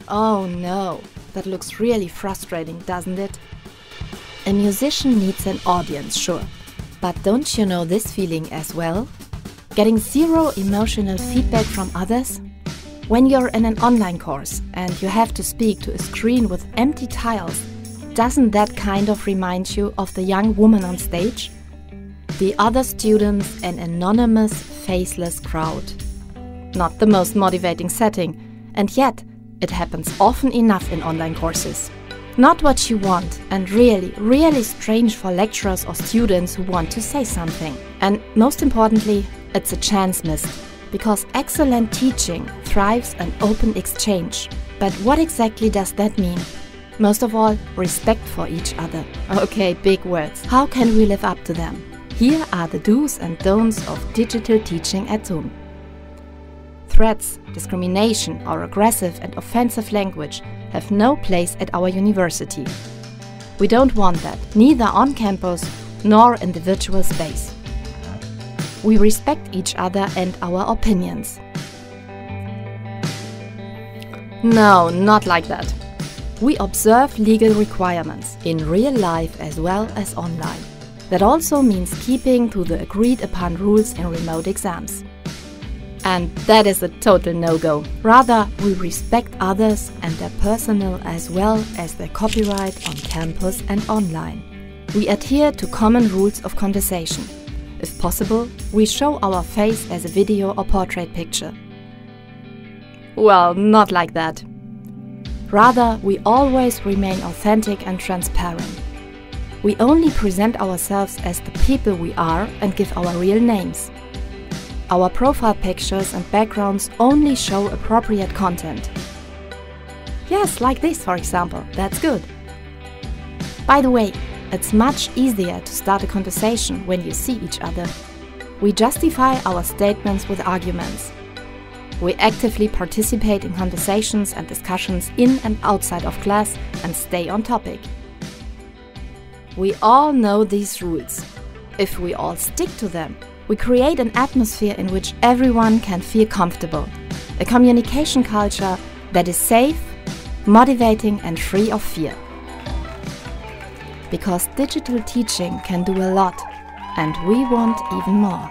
Oh no, that looks really frustrating, doesn't it? A musician needs an audience, sure. But don't you know this feeling as well? Getting zero emotional feedback from others? When you're in an online course and you have to speak to a screen with empty tiles, doesn't that kind of remind you of the young woman on stage? The other students, an anonymous, faceless crowd. Not the most motivating setting, and yet it happens often enough in online courses. Not what you want, and really strange for lecturers or students who want to say something. And most importantly, it's a chance missed, because excellent teaching thrives on open exchange. But what exactly does that mean? Most of all, respect for each other. Okay, big words. How can we live up to them? Here are the do's and don'ts of digital teaching at TUM. Threats, discrimination, or aggressive and offensive language have no place at our university. We don't want that, neither on campus nor in the virtual space. We respect each other and our opinions. No, not like that. We observe legal requirements in real life as well as online. That also means keeping to the agreed upon rules in remote exams. And that is a total no-go. Rather, we respect others and their personal as well as their copyright on campus and online. We adhere to common rules of conversation. If possible, we show our face as a video or portrait picture. Well, not like that. Rather, we always remain authentic and transparent. We only present ourselves as the people we are and give our real names. Our profile pictures and backgrounds only show appropriate content. Yes, like this, for example. That's good. By the way, it's much easier to start a conversation when you see each other. We justify our statements with arguments. We actively participate in conversations and discussions in and outside of class and stay on topic. We all know these rules. If we all stick to them, we create an atmosphere in which everyone can feel comfortable. A communication culture that is safe, motivating and free of fear. Because digital teaching can do a lot, and we want even more.